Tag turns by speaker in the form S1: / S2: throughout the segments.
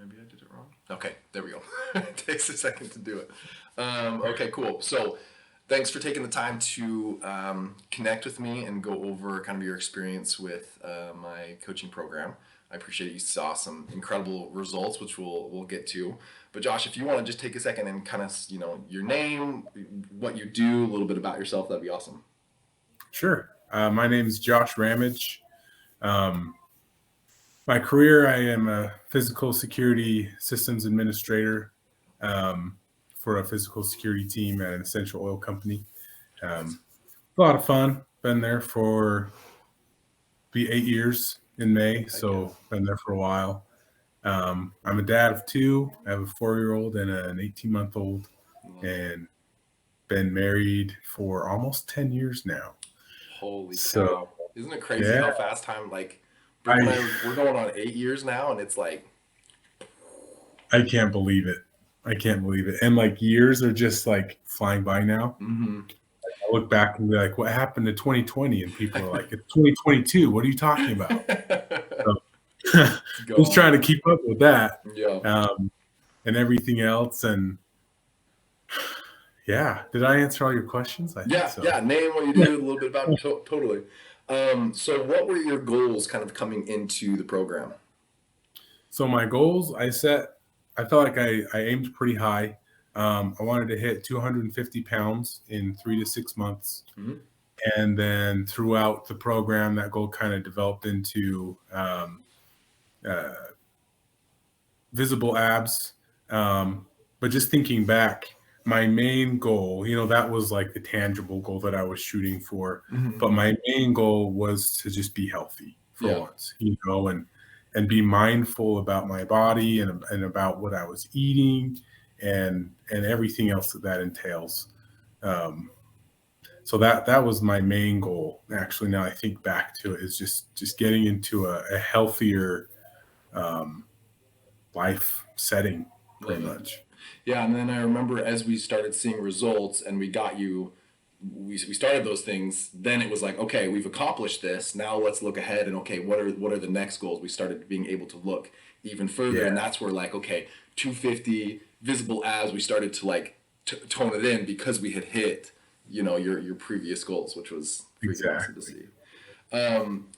S1: Maybe I did it wrong. Okay, there we go. It takes a second to do it. Okay, cool. So thanks for taking the time to connect with me and go over kind of your experience with my coaching program. I appreciate you saw some incredible results, which we'll get to. But Josh, if you want to just take a second and kind of, your name, what you do, a little bit about yourself, that'd be awesome.
S2: Sure. My name is Josh Ramage. My career, I am a physical security systems administrator for a physical security team at an essential oil company. A lot of fun. Been there for be 8 years in May, so been there for a while. I'm a dad of 2. I have a 4-year-old and an 18-month-old, and been married for almost 10 years now.
S1: Holy cow. Isn't it crazy how fast time, we're going on 8 years now, and it's like...
S2: I can't believe it. And years are just flying by now.
S1: Mm-hmm.
S2: I look back and be like, what happened to 2020? And people are like, it's 2022. What are you talking about? Just trying to keep up with that.
S1: Yeah.
S2: And everything else. And yeah, did I answer all your questions? I think so.
S1: Yeah. Name, what you do, a little bit about it. Totally. So what were your goals kind of coming into the program?
S2: So my goals, I felt like I aimed pretty high. I wanted to hit 250 pounds in 3 to 6 months.
S1: Mm-hmm.
S2: And then throughout the program, that goal kind of developed into visible abs. But just thinking back, my main goal, that was like the tangible goal that I was shooting for.
S1: Mm-hmm.
S2: But my main goal was to just be healthy for once, and be mindful about my body and about what I was eating and everything else that entails. So that was my main goal. Actually, now I think back to it, is just getting into a healthier life setting, pretty much.
S1: Yeah, and then I remember as we started seeing results and we started those things, then it was like, okay, we've accomplished this. Now let's look ahead and okay, what are the next goals? We started being able to look even further, and that's where 250 visible abs. We started to tone it in because we had hit your previous goals, which was awesome to see.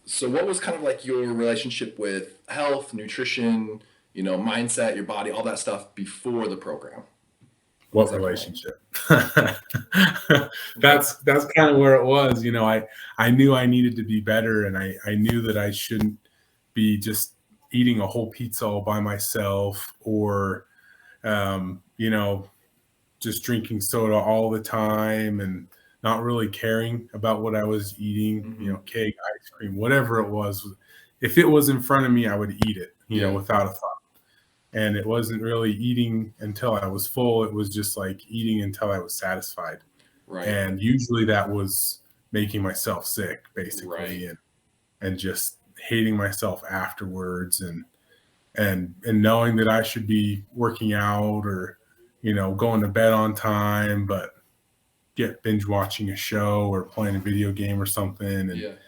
S1: So what was kind of your relationship with health, nutrition, mindset, your body, all that stuff before the program?
S2: What relationship? That's kind of where it was. I knew I needed to be better, and I knew that I shouldn't be just eating a whole pizza all by myself, or just drinking soda all the time and not really caring about what I was eating.
S1: Mm-hmm.
S2: Cake, ice cream, whatever it was. If it was in front of me, I would eat it, without a thought. And it wasn't really eating until I was full. It was just eating until I was satisfied.
S1: Right.
S2: And usually that was making myself sick, basically,
S1: right.
S2: and just hating myself afterwards, and knowing that I should be working out or, going to bed on time, but get binge watching a show or playing a video game or something, and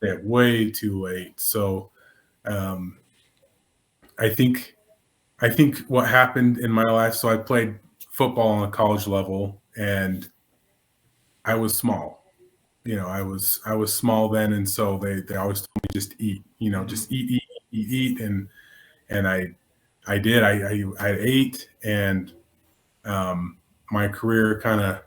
S2: get way too late. So I think what happened in my life, so I played football on a college level, and I was small. I was small then, and so they always told me just eat, just eat, and I did. I ate, and my career kind of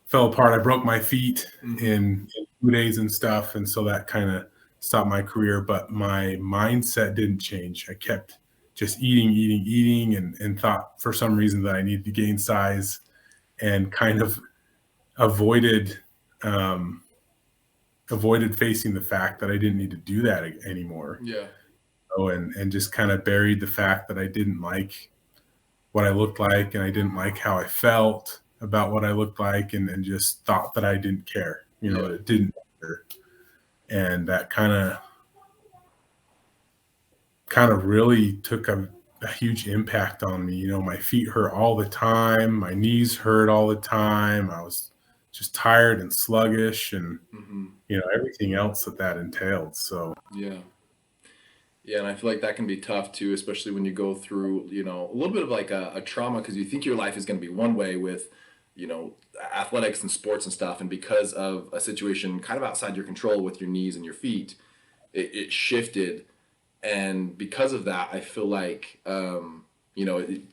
S2: fell apart. I broke my feet in 2 days and stuff, and so that kind of stopped my career. But my mindset didn't change. I kept just eating, and thought for some reason that I needed to gain size, and kind of avoided facing the fact that I didn't need to do that anymore.
S1: Yeah.
S2: And just kind of buried the fact that I didn't like what I looked like, and I didn't like how I felt about what I looked like, and just thought that I didn't care, that it didn't matter. And that kind of really took a huge impact on me. My feet hurt all the time. My knees hurt all the time. I was just tired and sluggish, and everything else that entailed. So
S1: yeah. Yeah, and I feel like that can be tough too, especially when you go through, a little bit of like a trauma because you think your life is going to be one way with, you know, athletics and sports and stuff. And because of a situation kind of outside your control with your knees and your feet, it shifted. And because of that, I feel like,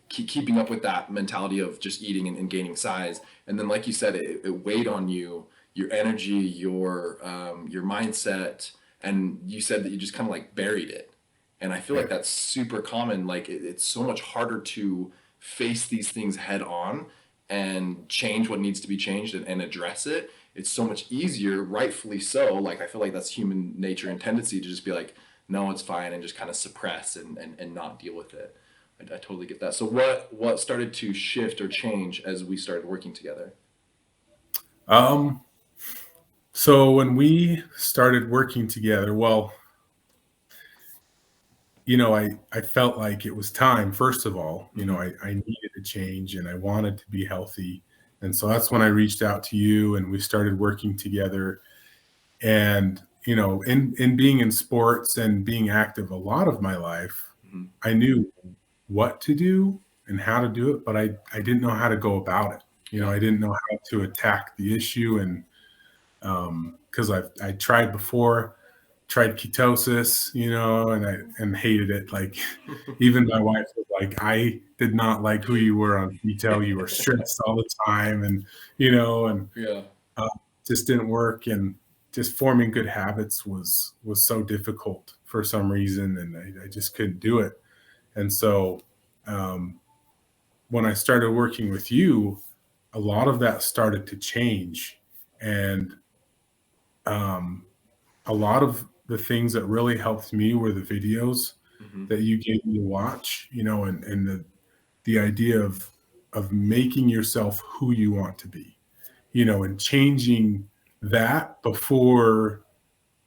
S1: keeping up with that mentality of just eating and gaining size. And then, like you said, it weighed on you, your energy, your mindset. And you said that you just kind of like buried it. And I feel like
S2: Right.
S1: that's super common. Like it's so much harder to face these things head on and change what needs to be changed and address it. It's so much easier, rightfully so. Like I feel like that's human nature and tendency to just be like, no, it's fine, and just kind of suppress and not deal with it. I totally get that. So what started to shift or change as we started working together?
S2: Um, so when we started working together, well, I felt like it was time, first of all.
S1: Mm-hmm.
S2: I needed a change and I wanted to be healthy. And so that's when I reached out to you and we started working together. And, in being in sports and being active a lot of my life,
S1: Mm-hmm.
S2: I knew what to do and how to do it, but I didn't know how to go about it.
S1: Yeah.
S2: I didn't know how to attack the issue. And because I tried before, tried ketosis, and hated it. Like even my wife was like, I did not like who you were on keto. You were stressed all the time, and and
S1: Yeah.
S2: uh, just didn't work. And just forming good habits was so difficult for some reason, and I just couldn't do it. And so um, when I started working with you, a lot of that started to change, and um, a lot of the things that really helped me were the videos
S1: Mm-hmm.
S2: that you gave me to watch, and the idea of making yourself who you want to be, and changing that before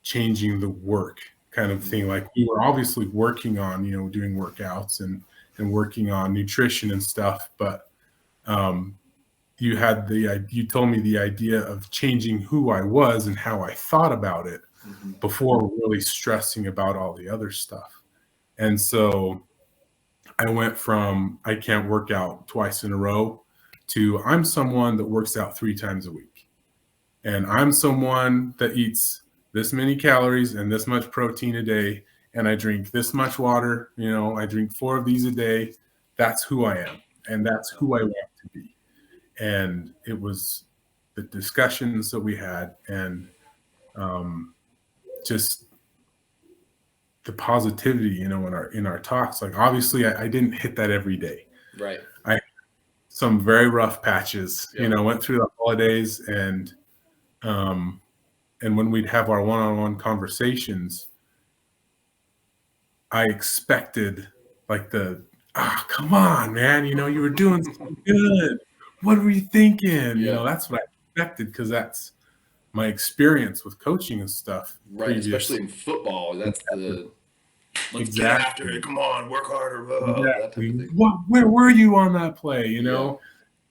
S2: changing the work kind of
S1: Mm-hmm.
S2: thing. Like we were obviously working on, doing workouts and working on nutrition and stuff, but um, you told me the idea of changing who I was and how I thought about it
S1: Mm-hmm.
S2: before really stressing about all the other stuff. And so I went from I can't work out twice in a row to I'm someone that works out 3 times a week. And I'm someone that eats this many calories and this much protein a day. And I drink this much water. I drink 4 of these a day. That's who I am. And that's who I want to be. And it was the discussions that we had and um, just the positivity, in our talks. Like obviously, I didn't hit that every day.
S1: Right.
S2: I some very rough patches.
S1: Yep.
S2: Went through the holidays um, and when we'd have our one-on-one conversations, I expected like come on, man, you were doing so good. What were you thinking?
S1: Yeah.
S2: That's what I expected because that's my experience with coaching and stuff
S1: Right.
S2: previous.
S1: Especially in football, that's the let's get after it.
S2: Exactly.
S1: Come on, work harder. That type of
S2: Exactly.
S1: thing.
S2: Where were you on that play?
S1: Yeah.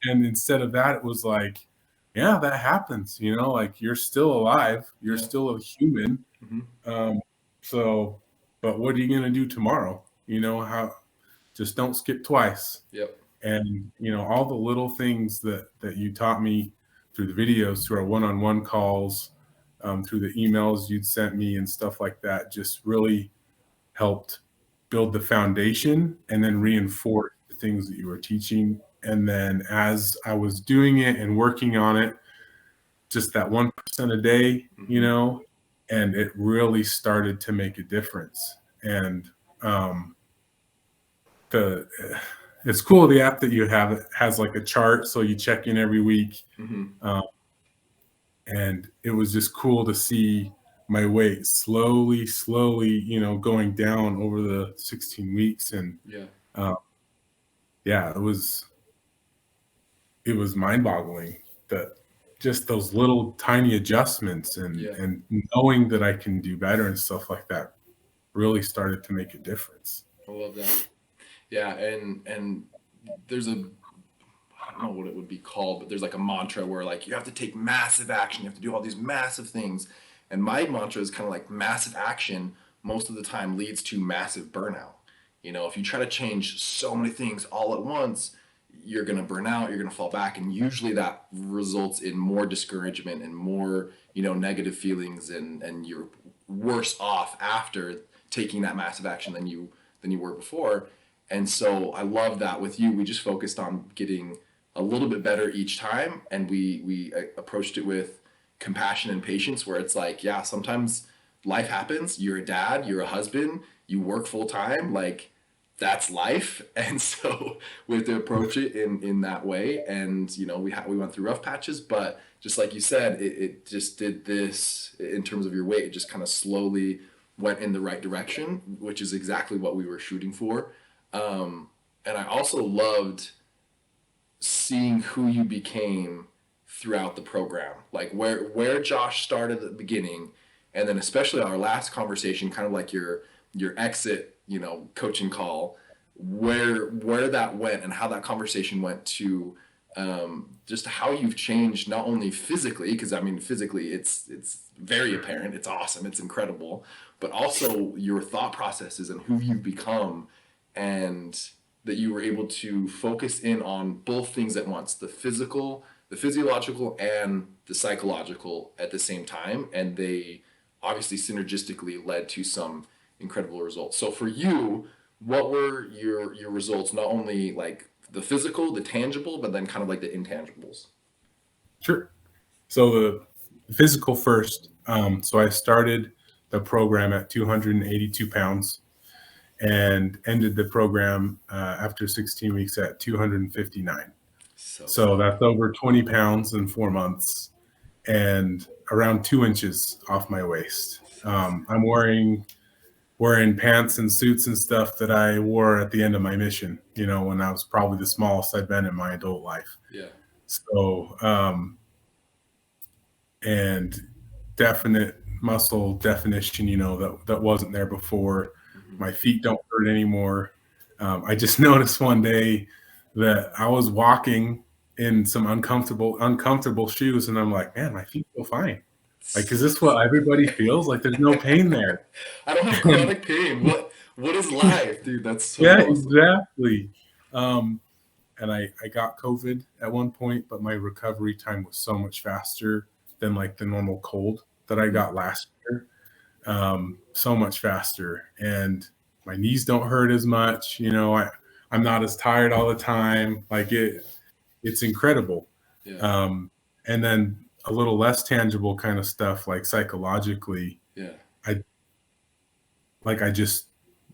S2: And instead of that, it was like, yeah, that happens. Like you're still alive, you're
S1: Yeah.
S2: still a human.
S1: Mm-hmm.
S2: Um, so, but what are you gonna do tomorrow? How just don't skip twice.
S1: Yep.
S2: And all the little things that you taught me through the videos, through our one-on-one calls, through the emails you'd sent me and stuff like that, just really helped build the foundation and then reinforce the things that you were teaching. And then as I was doing it and working on it, just that 1% a day,
S1: Mm-hmm.
S2: and it really started to make a difference. And um, the it's cool the app that you have it has like a chart, so you check in every week.
S1: Mm-hmm.
S2: Um, and it was just cool to see my weight slowly, going down over the 16 weeks. And
S1: Yeah.
S2: uh, yeah, it was mind-boggling that just those little tiny adjustments and
S1: Yeah.
S2: and knowing that I can do better and stuff like that really started to make a difference.
S1: I love that. Yeah, and there's a I don't know what it would be called, but there's like a mantra where like you have to take massive action, you have to do all these massive things. And my mantra is kind of like massive action, most of the time leads to massive burnout. If you try to change so many things all at once, you're going to burn out, you're going to fall back, and usually that results in more discouragement and more, negative feelings, and you're worse off after taking that massive action than you were before. And so I love that with you. We just focused on getting a little bit better each time, and we approached it with compassion and patience, where it's like, yeah, sometimes life happens. You're a dad, you're a husband, you work full time, like that's life. And so we have to approach it in that way. And we went through rough patches, but just like you said, it just did this in terms of your weight. It just kind of slowly went in the right direction, which is exactly what we were shooting for. And I also loved seeing who you became throughout the program, like where Josh started at the beginning, and then especially our last conversation, kind of like your exit, coaching call, where that went and how that conversation went to, just how you've changed, not only physically, because I mean physically it's very apparent, it's awesome, it's incredible, but also your thought processes and who you've become, and that you were able to focus in on both things at once, the physical, the physiological, and the psychological at the same time. And they obviously synergistically led to some incredible results. So for you, what were your results, not only like the physical, the tangible, but then kind of like the intangibles?
S2: Sure. So the physical first. So I started the program at 282 pounds and ended the program after 16 weeks at 259. So that's over 20 pounds in 4 months and around 2 inches off my waist. I'm wearing pants and suits and stuff that I wore at the end of my mission, when I was probably the smallest I've been in my adult life.
S1: Yeah.
S2: So, and definite muscle definition, that wasn't there before.
S1: Mm-hmm.
S2: My feet don't hurt anymore. I just noticed one day that I was walking in some uncomfortable shoes, and I'm like, man, my feet feel fine. Like, is this what everybody feels? Like, there's no pain there.
S1: I don't have
S2: And
S1: chronic pain. What is life, dude? That's so
S2: yeah,
S1: awesome.
S2: exactly. And I got COVID at one point, but my recovery time was so much faster than like the normal cold that I got last year. So much faster, and my knees don't hurt as much. I'm not as tired all the time. Like it's incredible.
S1: Yeah.
S2: And then a little less tangible kind of stuff, like psychologically.
S1: Yeah.
S2: I just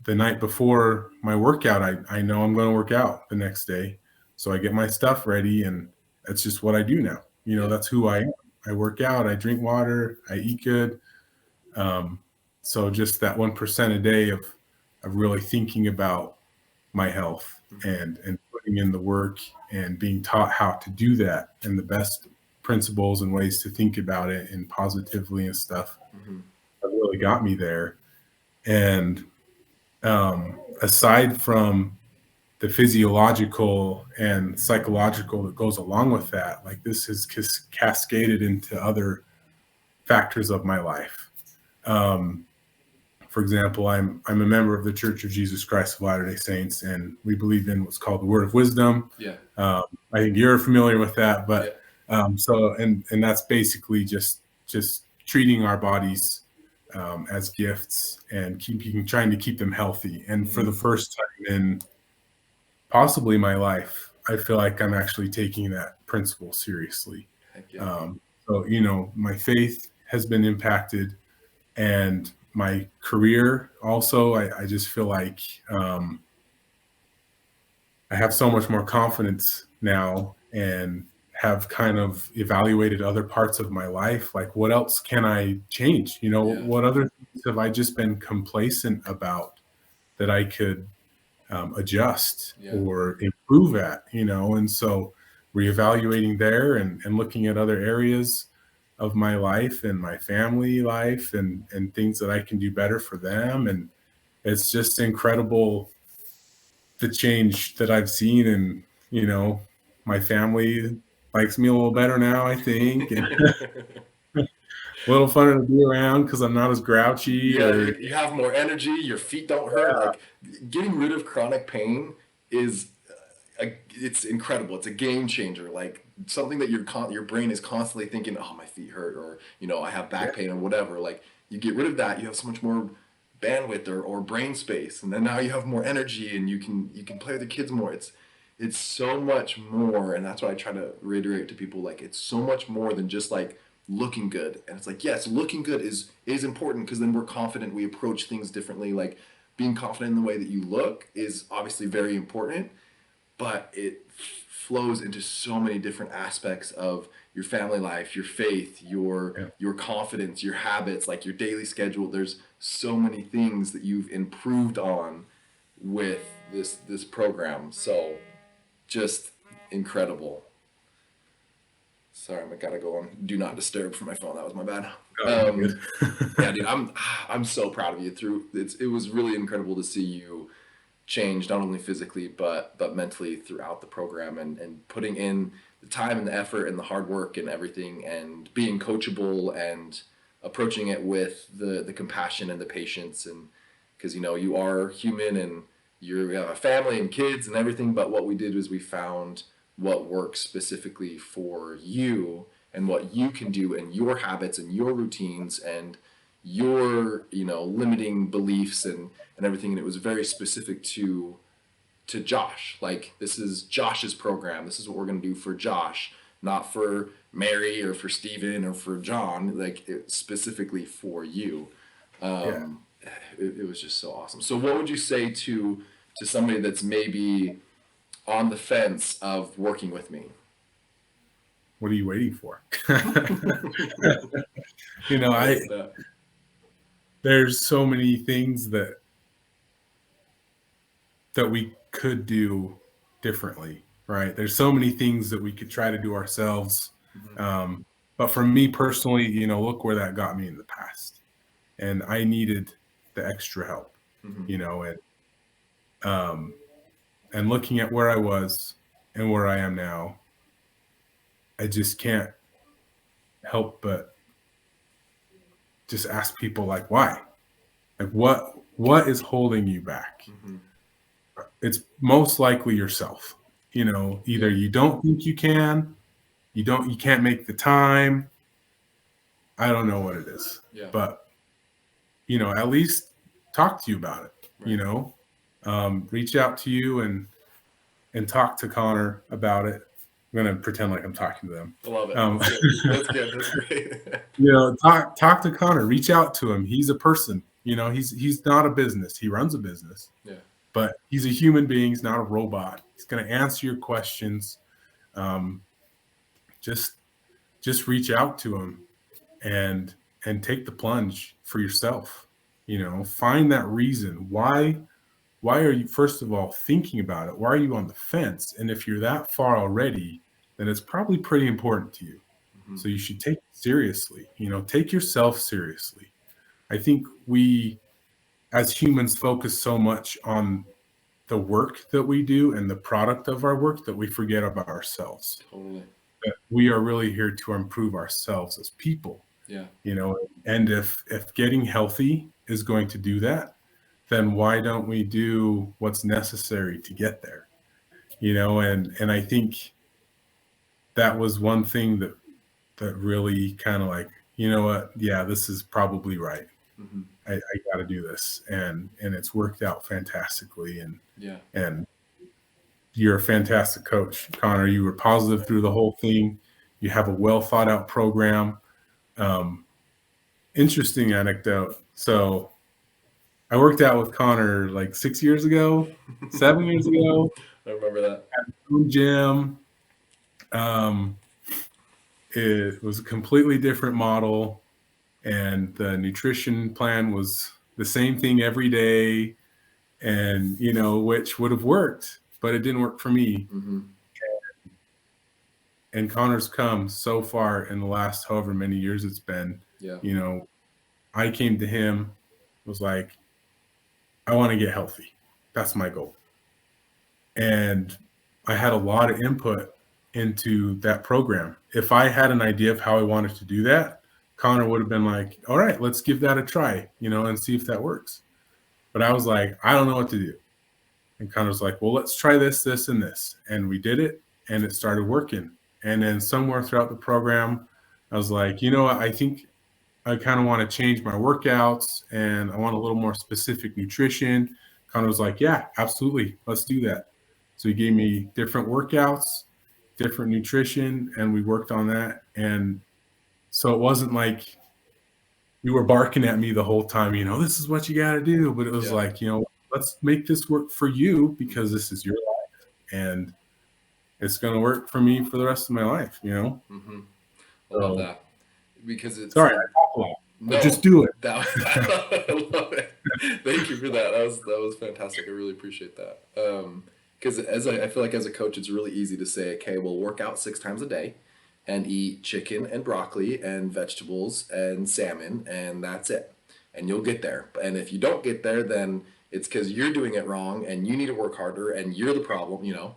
S2: the night before my workout, I know I'm going to work out the next day, so I get my stuff ready, and that's just what I do now. That's who I am. I work out, I drink water, I eat good. So just that 1% a day of really thinking about my health and putting in the work and being taught how to do that and the best principles and ways to think about it and positively and stuff that really got me there. And aside from the physiological and psychological that goes along with that, like this has cascaded into other factors of my life. For example, I'm a member of the Church of Jesus Christ of Latter-day Saints, and we believe in what's called the Word of Wisdom.
S1: Yeah.
S2: I think you're familiar with that, but so that's basically just treating our bodies as gifts and trying to keep them healthy. And for the first time in possibly my life, I feel like I'm actually taking that principle seriously.
S1: Heck yeah.
S2: So my faith has been impacted, and my career also. I just feel like I have so much more confidence now, and have kind of evaluated other parts of my life. Like, what else can I change? What other things have I just been complacent about that I could adjust or improve at? And so reevaluating there and looking at other areas of my life and my family life and things that I can do better for them. And it's just incredible the change that I've seen. And, my family likes me a little better now, I think. And little funner to be around because I'm not as grouchy
S1: Yeah,
S2: or
S1: you have more energy, your feet don't hurt. Like getting rid of chronic pain is it's incredible. It's a game changer. Like something that your brain is constantly thinking, "Oh, my feet hurt," or I have
S2: yeah,
S1: back pain or whatever. Like you get rid of that, you have so much more bandwidth or brain space, and then now you have more energy and you can play with the kids more. It's so much more, and that's what I try to reiterate to people. Like it's so much more than just like looking good. And it's like, yes, looking good is important because then we're confident, we approach things differently. Like being confident in the way that you look is obviously very important, but it flows into so many different aspects of your family life, your faith,
S2: yeah,
S1: your confidence, your habits, like your daily schedule. There's so many things that you've improved on with this program. So just incredible. Sorry, I gotta go on do not disturb for my phone. That was my bad.
S2: no, you're
S1: Um, yeah,
S2: good.
S1: dude, I'm so proud of you. It was really incredible to see you change not only physically but mentally throughout the program, and putting in the time and the effort and the hard work and everything, and being coachable and approaching it with the compassion and the patience, and because you are human and you have a family and kids and everything. But what we did was we found what works specifically for you and what you can do and your habits and your routines and your limiting beliefs and everything. And it was very specific to Josh. Like this is Josh's program. This is what we're going to do for Josh, not for Mary or for Steven or for John. Like specifically for you.
S2: Yeah.
S1: um, it was just so awesome. So what would you say to somebody that's maybe on the fence of working with me?
S2: What are you waiting for?
S1: I
S2: I
S1: like that.
S2: there's so many things that we could do differently, right? There's so many things that we could try to do ourselves.
S1: Mm-hmm.
S2: Um, but for me personally, look where that got me in the past. And I needed the extra help,
S1: Mm-hmm.
S2: you know, and um, and looking at where I was and where I am now, I just can't help but just ask people like, why? Like what is holding you back?
S1: Mm-hmm.
S2: It's most likely yourself. Either
S1: Yeah.
S2: you don't think you can't make the time. I don't know what it is,
S1: Yeah.
S2: but at least talk to you about it.
S1: Right.
S2: Reach out to you and talk to Connor about it. I'm gonna pretend like I'm talking to them.
S1: I love it.
S2: Um,
S1: That's good. That's good. That's great.
S2: talk to Connor. Reach out to him. He's a person. He's not a business. He runs a business,
S1: Yeah.
S2: but he's a human being. He's not a robot. He's gonna answer your questions. Um, just just reach out to him and take the plunge for yourself. Find that reason. Why are you, first of all, thinking about it? Why are you on the fence? And if you're that far already, then it's probably pretty important to you.
S1: Mm-hmm.
S2: So you should take it seriously. Take yourself seriously. I think we as humans focus so much on the work that we do and the product of our work that we forget about ourselves.
S1: Totally.
S2: That we are really here to improve ourselves as people.
S1: Yeah.
S2: And if getting healthy is going to do that, then why don't we do what's necessary to get there? And I think that was one thing that really kind of like, what, yeah, this is probably right.
S1: Mm-hmm.
S2: I got to do this, and it's worked out fantastically.
S1: Yeah.
S2: And you're a fantastic coach, Connor. You were positive through the whole thing. You have a well thought out program. Interesting anecdote. So I worked out with Connor like 6 years ago, 7 years ago
S1: I remember that.
S2: at the gym. It was a completely different model, and the nutrition plan was the same thing every day, and which would have worked, but it didn't work for me.
S1: Mm-hmm.
S2: And Connor's come so far in the last however many years it's been.
S1: Yeah.
S2: I came to him, was like, I want to get healthy. That's my goal. And I had a lot of input into that program. If I had an idea of how I wanted to do that, Connor would have been like, all right, let's give that a try, and see if that works. But I was like, I don't know what to do. And Connor was like, well, let's try this, this, and this. And we did it, and it started working. And then somewhere throughout the program, I was like, I think I kind of want to change my workouts and I want a little more specific nutrition. Connor was like, yeah, absolutely. Let's do that. So he gave me different workouts, different nutrition, and we worked on that. And so it wasn't like you were barking at me the whole time, this is what you got to do. But it was like, let's make this work for you because this is your life. And it's going to work for me for the rest of my life,
S1: Mm-hmm. I love that because it's
S2: sorry, I talk a lot.
S1: No,
S2: just do it.
S1: I love it. Thank you for that. That was fantastic. I really appreciate that. Because I feel like as a coach, it's really easy to say, okay, we'll work out 6 times a day, and eat chicken and broccoli and vegetables and salmon, and that's it, and you'll get there. And if you don't get there, then it's because you're doing it wrong, and you need to work harder, and you're the problem.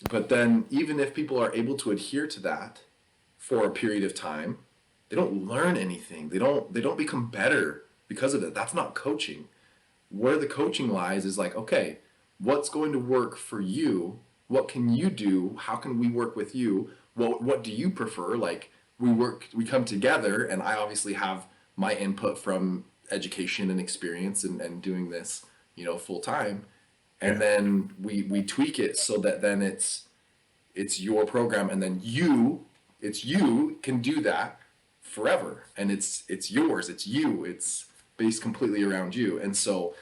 S1: But then even if people are able to adhere to that for a period of time, they don't learn anything. They don't become better because of it. That's not coaching. Where the coaching lies is like, okay, what's going to work for you? What can you do? How can we work with you? What do you prefer? Like we come together, and I obviously have my input from education and experience and doing this, full time. And then we tweak it so that then it's your program, and then you can do that forever, and it's yours, it's based completely around you. And so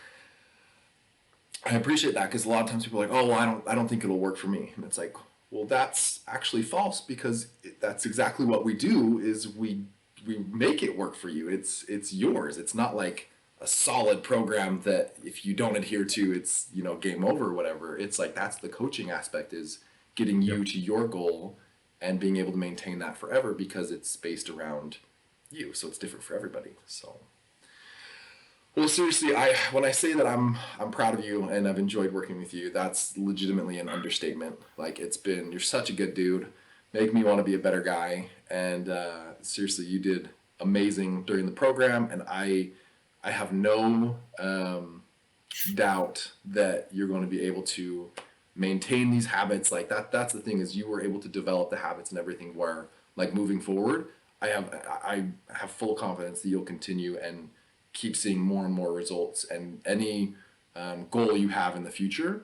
S1: I appreciate that, because a lot of times people are like, oh, well, I don't think it'll work for me. And it's like, well, that's actually false, because that's exactly what we do is we make it work for you. It's yours. It's not like a solid program that if you don't adhere to, it's game over or whatever. It's like that's the coaching aspect, is getting you to your goal and being able to maintain that forever, because it's based around you. So it's different for everybody. So, well, seriously, when I say that I'm proud of you and I've enjoyed working with you, that's legitimately an understatement. Like, you're such a good dude, make me want to be a better guy. And seriously, you did amazing during the program, and I have no doubt that you're going to be able to maintain these habits. Like that's the thing, is you were able to develop the habits and everything where, like, moving forward, I have full confidence that you'll continue and keep seeing more and more results, and any goal you have in the future,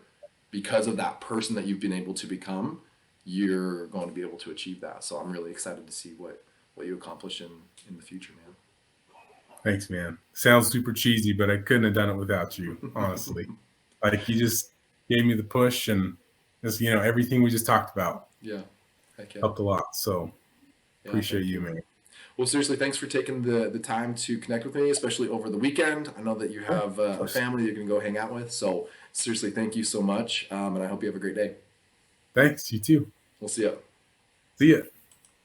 S1: because of that person that you've been able to become, you're going to be able to achieve that. So I'm really excited to see what you accomplish in the future, man.
S2: Thanks, man. Sounds super cheesy, but I couldn't have done it without you, honestly. Like, you just gave me the push, and just, everything we just talked about.
S1: Yeah. Heck yeah.
S2: Helped a lot. So appreciate you, man.
S1: Well, seriously, thanks for taking the time to connect with me, especially over the weekend. I know that you have a family you're going to go hang out with. So seriously, thank you so much. And I hope you have a great day.
S2: Thanks. You too.
S1: We'll see you.
S2: See ya.